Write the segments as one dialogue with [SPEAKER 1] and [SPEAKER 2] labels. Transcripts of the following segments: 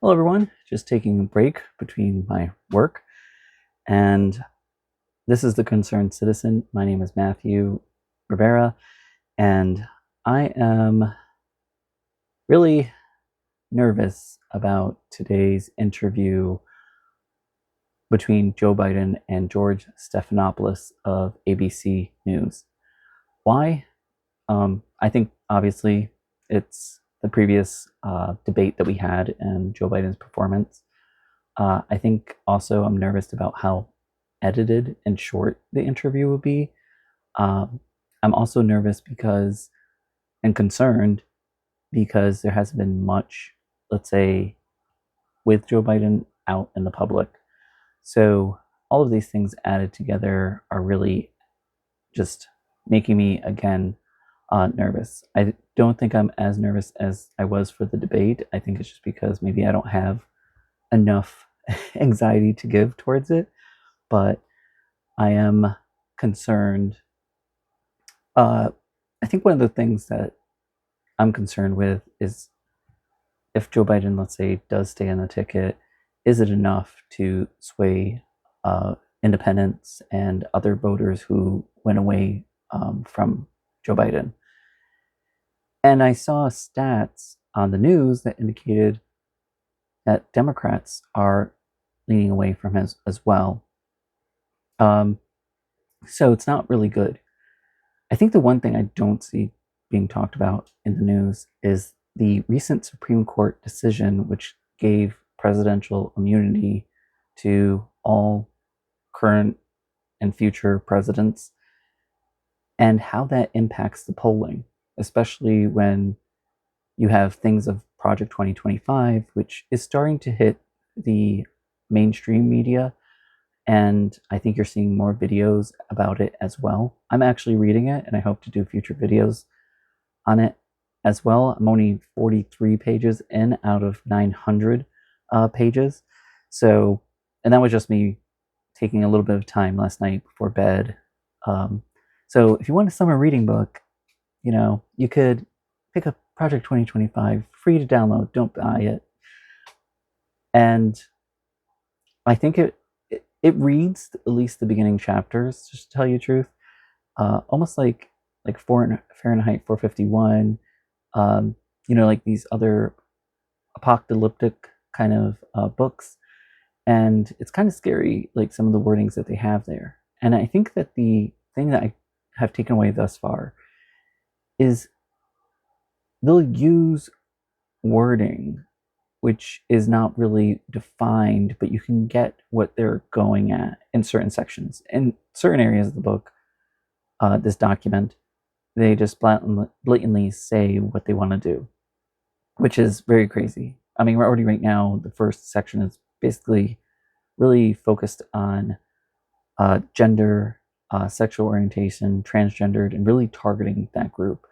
[SPEAKER 1] Hello, everyone. Just taking a break between my work, and this is the Concerned Citizen. My name is Matthew Rivera, and I am really nervous about today's interview between Joe Biden and George Stephanopoulos of ABC News. Why? I think obviously it's the previous debate that we had and Joe Biden's performance. I think also I'm nervous about how edited and short the interview will be. Um, I'm also nervous because and concerned because there hasn't been much, let's say, with Joe Biden out in the public. So all of these things added together are really just making me again nervous. I don't think I'm as nervous as I was for the debate. I think it's just because maybe I don't have enough anxiety to give towards it, but I am concerned. Uh, I think one of the things that I'm concerned with is if Joe Biden, let's say, does stay on the ticket, is it enough to sway independents and other voters who went away from Joe Biden? And I saw stats on the news that indicated that Democrats are leaning away from him as well. Um, so it's not really good. I think the one thing I don't see being talked about in the news is the recent Supreme Court decision, which gave presidential immunity to all current and future presidents, and how that impacts the polling, especially when you have things of Project 2025, which is starting to hit the mainstream media. And I think you're seeing more videos about it as well. I'm actually reading it, and I hope to do future videos on it as well. I'm only 43 pages in out of 900 pages. So, and that was just me taking a little bit of time last night before bed. Um, so, if you want a summer reading book, you could pick up Project 2025, free to download. Don't buy it. And I think it reads at least the beginning chapters, just to tell you the truth, almost like Fahrenheit 451, like these other apocalyptic kind of books, and it's kind of scary, like some of the wordings that they have there. And I think that the thing that I have taken away thus far is they'll use wording which is not really defined, but you can get what they're going at in certain sections. In certain areas of the book, this document, they just blatantly say what they want to do, which is very crazy. I mean, we're already right now, the first section is basically really focused on gender, sexual orientation, transgendered, and really targeting that group.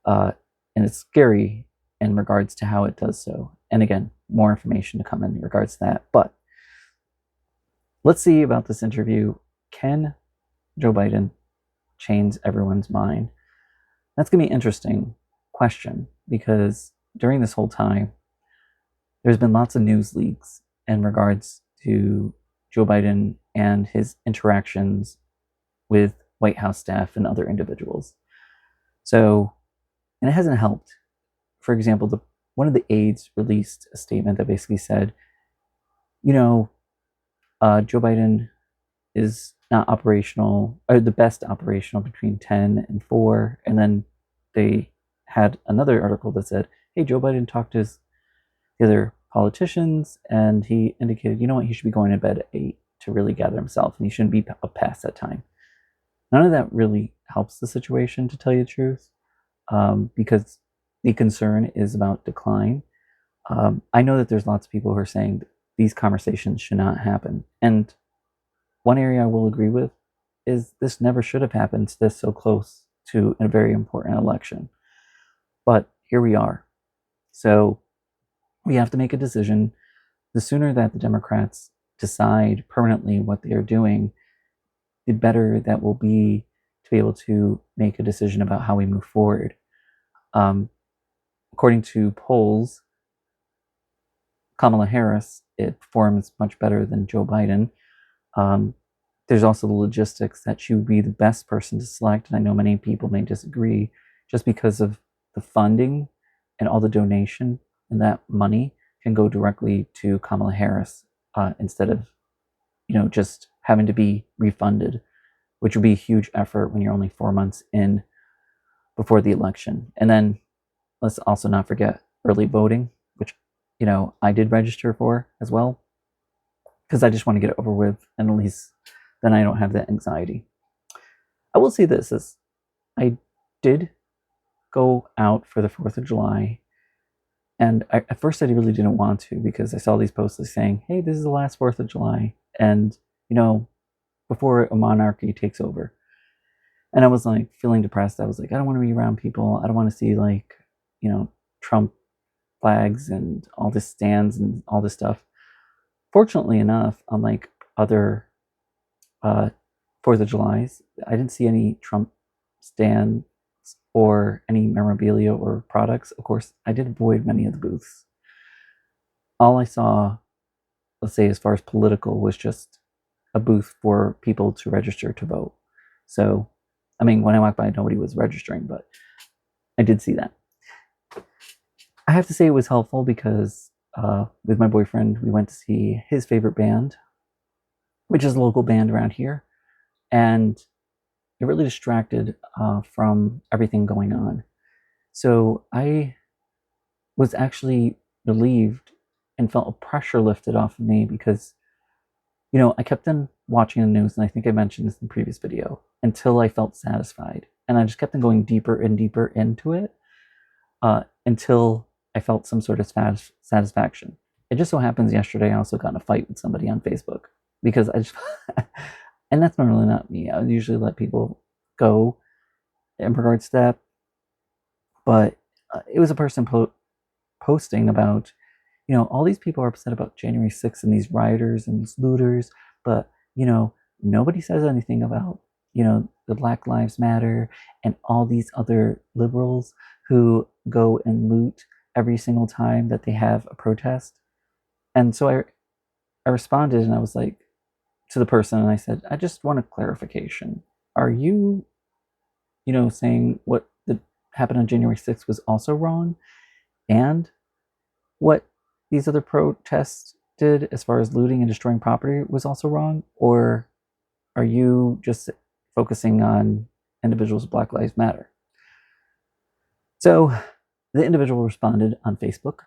[SPEAKER 1] And it's scary in regards to how it does so. And again, more information to come in regards to that. But let's see about this interview. Can Joe Biden change everyone's mind? That's going to be an interesting question because during this whole time, there's been lots of news leaks in regards to Joe Biden and his interactions with White House staff and other individuals. So, and it hasn't helped. For example, one of the aides released a statement that basically said, Joe Biden is not operational, or the best operational between 10 and 4. And then they had another article that said, hey, Joe Biden talked to the other politicians, and he indicated, he should be going to bed at 8 to really gather himself, and he shouldn't be up past that time. None of that really helps the situation, to tell you the truth, because the concern is about decline. I know that there's lots of people who are saying these conversations should not happen. And one area I will agree with is this never should have happened this so close to a very important election. But here we are. So we have to make a decision. The sooner that the Democrats decide permanently what they are doing, the better that will be to be able to make a decision about how we move forward. According to polls, Kamala Harris, it performs much better than Joe Biden. There's also the logistics that she would be the best person to select, and I know many people may disagree just because of the funding and all the donation, and that money can go directly to Kamala Harris instead of, just having to be refunded, which would be a huge effort when you're only 4 months in before the election. And then let's also not forget early voting, which, I did register for as well, because I just want to get it over with, and at least then I don't have that anxiety. I will say this, is I did go out for the 4th of July, and at first I really didn't want to, because I saw these posts saying, hey, this is the last 4th of July, and, before a monarchy takes over. And I was like feeling depressed. I was like, I don't want to be around people. I don't want to see Trump flags and all this stands and all this stuff. Fortunately enough, unlike other 4th of Julys, I didn't see any Trump stands or any memorabilia or products. Of course, I did avoid many of the booths. All I saw, let's say as far as political, was just a booth for people to register to vote. So, when I walked by, nobody was registering, but I did see that. I have to say it was helpful because with my boyfriend, we went to see his favorite band, which is a local band around here, and it really distracted from everything going on. So I was actually relieved and felt a pressure lifted off of me because, I kept on watching the news, and I think I mentioned this in the previous video, until I felt satisfied. And I just kept on going deeper and deeper into it until I felt some sort of satisfaction. It just so happens yesterday I also got in a fight with somebody on Facebook because I just, and that's normally not me. I usually let people go in regards to that. But it was a person posting about, all these people are upset about January 6th and these rioters and these looters, but, nobody says anything about, the Black Lives Matter and all these other liberals who go and loot every single time that they have a protest. And so I responded, and I was like, to the person, and I said, I just want a clarification. Are you, saying what happened on January 6th was also wrong? And what these other protests did as far as looting and destroying property was also wrong? Or are you just focusing on individuals with Black Lives Matter? So the individual responded on Facebook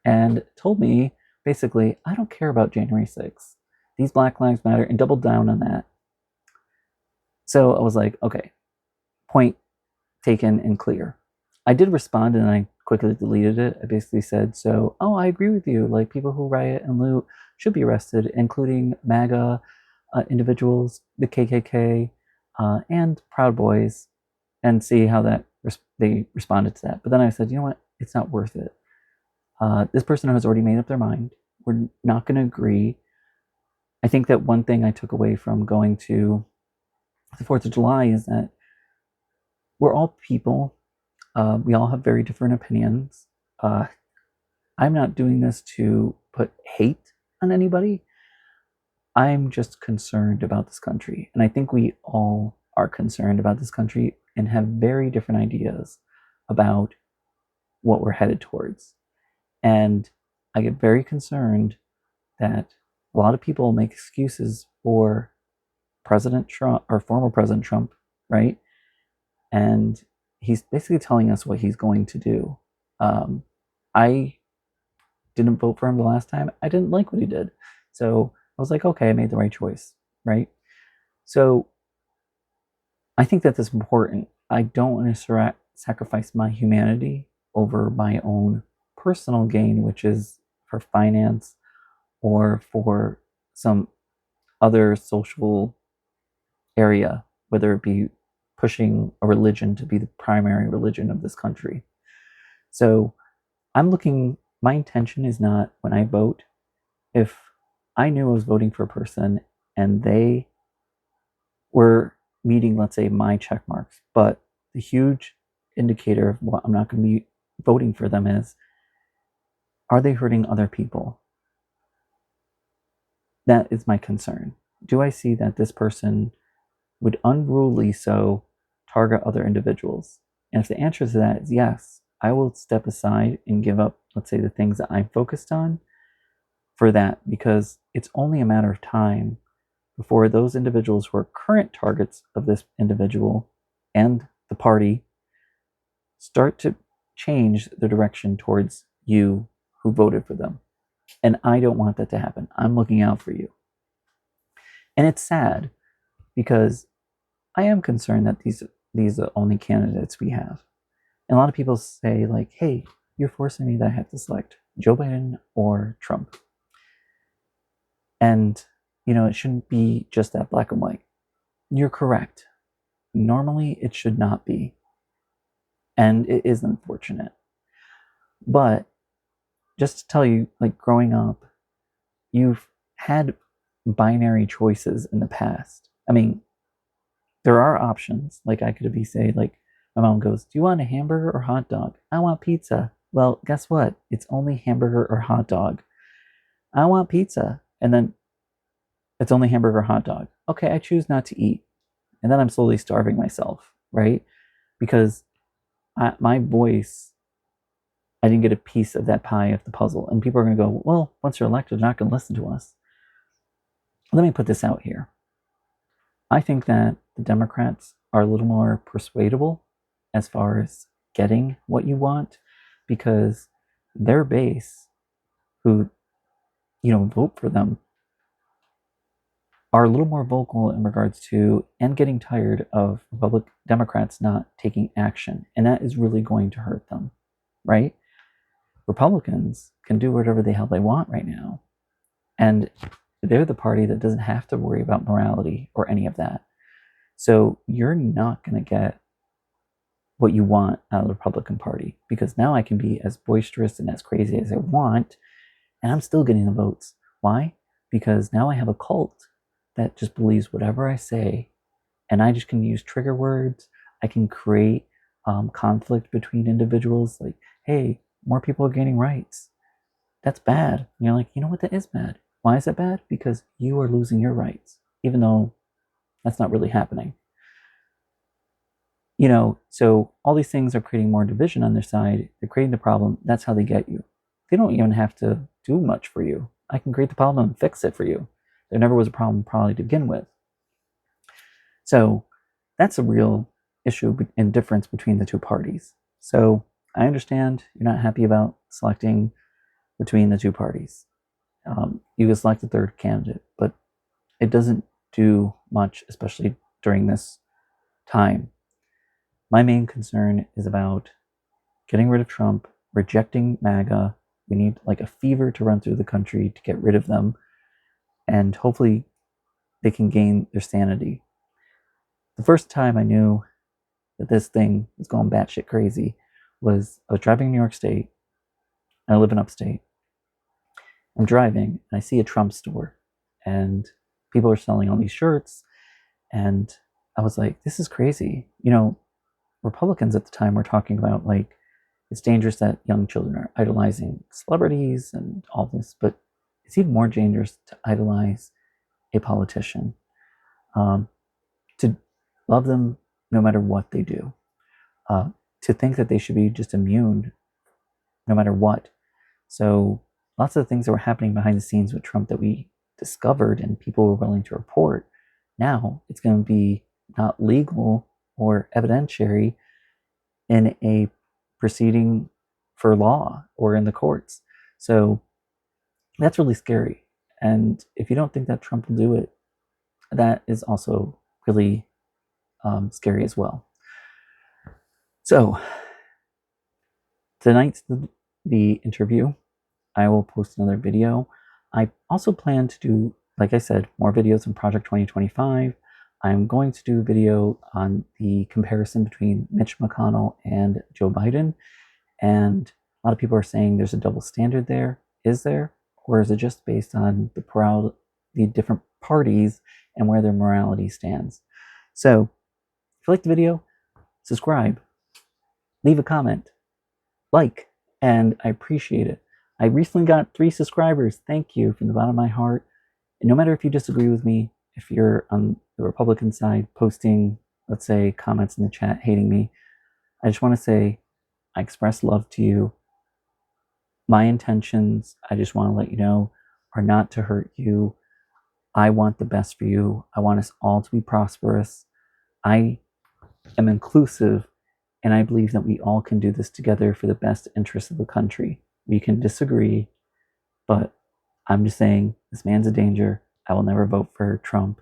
[SPEAKER 1] and told me, basically, I don't care about January 6th. These Black Lives Matter, and doubled down on that. So I was like, okay, point taken and clear. I did respond, and I quickly deleted it. I basically said, I agree with you. Like, people who riot and loot should be arrested, including MAGA individuals, the KKK, and Proud Boys, and see how they responded to that. But then I said, you know what? It's not worth it. This person has already made up their mind. We're not going to agree. I think that one thing I took away from going to the 4th of July is that we're all people. We all have very different opinions. I'm not doing this to put hate on anybody. I'm just concerned about this country. And I think we all are concerned about this country and have very different ideas about what we're headed towards. And I get very concerned that a lot of people make excuses for President Trump, or former President Trump, right? And he's basically telling us what he's going to do. I didn't vote for him the last time. I didn't like what he did. So I was like, okay, I made the right choice, right? So I think that that's important. I don't want to sacrifice my humanity over my own personal gain, which is for finance or for some other social area, whether it be pushing a religion to be the primary religion of this country. So my intention is not, when I vote, if I knew I was voting for a person and they were meeting, let's say, my check marks, but the huge indicator of what I'm not going to be voting for them is Are they hurting other people? That is my concern. Do I see that this person would unruly so target other individuals? And if the answer to that is yes, I will step aside and give up, let's say, the things that I'm focused on for that, because it's only a matter of time before those individuals who are current targets of this individual and the party start to change the direction towards you who voted for them. And I don't want that to happen. I'm looking out for you. And it's sad because I am concerned that these are the only candidates we have. And a lot of people say, like, hey, you're forcing me that I have to select Joe Biden or Trump. And, it shouldn't be just that black and white. You're correct. Normally, it should not be. And it is unfortunate. But just to tell you, like, growing up, you've had binary choices in the past. I mean, there are options. Like, I could be say, like, my mom goes, do you want a hamburger or hot dog? I want pizza. Well, guess what? It's only hamburger or hot dog. I want pizza. And then it's only hamburger or hot dog. Okay, I choose not to eat. And then I'm slowly starving myself, right? Because my voice, I didn't get a piece of that pie of the puzzle. And people are going to go, well, once you're elected, they're not going to listen to us. Let me put this out here. I think that the Democrats are a little more persuadable as far as getting what you want, because their base, who, vote for them, are a little more vocal in regards to and getting tired of Democrats not taking action. And that is really going to hurt them, right? Republicans can do whatever the hell they want right now. And they're the party that doesn't have to worry about morality or any of that. So you're not going to get what you want out of the Republican Party, because now I can be as boisterous and as crazy as I want, and I'm still getting the votes. Why? Because now I have a cult that just believes whatever I say, and I just can use trigger words. I can create conflict between individuals, like, hey, more people are gaining rights. That's bad. And you're like, you know what, that is bad. Why is that bad? Because you are losing your rights, even though that's not really happening. So all these things are creating more division on their side. They're creating the problem. That's how they get you. They don't even have to do much for you. I can create the problem and fix it for you. There never was a problem probably to begin with. So that's a real issue and difference between the two parties. So I understand you're not happy about selecting between the two parties. You can select a third candidate, but it doesn't do much, especially during this time. My main concern is about getting rid of Trump, rejecting MAGA. We need like a fever to run through the country to get rid of them, and hopefully they can gain their sanity. The first time I knew that this thing was going batshit crazy was I was driving in New York State. I live in upstate. I'm driving and I see a Trump store, and people are selling all these shirts, and I was like, this is crazy. Republicans at the time were talking about, like, it's dangerous that young children are idolizing celebrities and all this, but it's even more dangerous to idolize a politician, to love them no matter what they do, to think that they should be just immune no matter what. So lots of the things that were happening behind the scenes with Trump that we discovered and people were willing to report, now it's going to be not legal or evidentiary in a proceeding for law or in the courts. So that's really scary. And if you don't think that Trump will do it, that is also really scary as well. So tonight's the interview. I will post another video. I also plan to do, like I said, more videos on Project 2025. I'm going to do a video on the comparison between Mitch McConnell and Joe Biden. And a lot of people are saying there's a double standard there. Is there? Or is it just based on the different parties and where their morality stands? So if you like the video, subscribe, leave a comment, like, and I appreciate it. I recently got 3 subscribers. Thank you from the bottom of my heart. And no matter if you disagree with me, if you're on the Republican side posting, let's say, comments in the chat hating me, I just want to say I express love to you. My intentions, I just want to let you know, are not to hurt you. I want the best for you. I want us all to be prosperous. I am inclusive, and I believe that we all can do this together for the best interest of the country. We can disagree, but I'm just saying this man's a danger. I will never vote for Trump,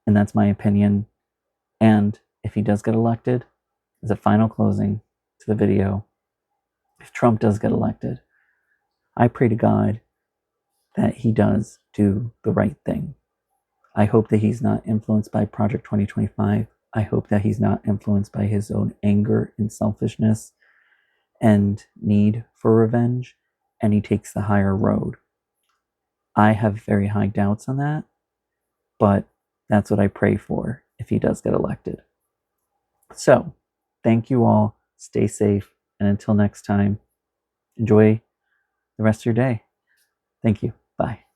[SPEAKER 1] and that's my opinion. And if he does get elected, as a final closing to the video, if Trump does get elected, I pray to God that he does do the right thing. I hope that he's not influenced by Project 2025. I hope that he's not influenced by his own anger and selfishness and need for revenge, and he takes the higher road. I have very high doubts on that, but that's what I pray for if he does get elected. So, thank you all. Stay safe, and until next time, enjoy the rest of your day. Thank you. Bye.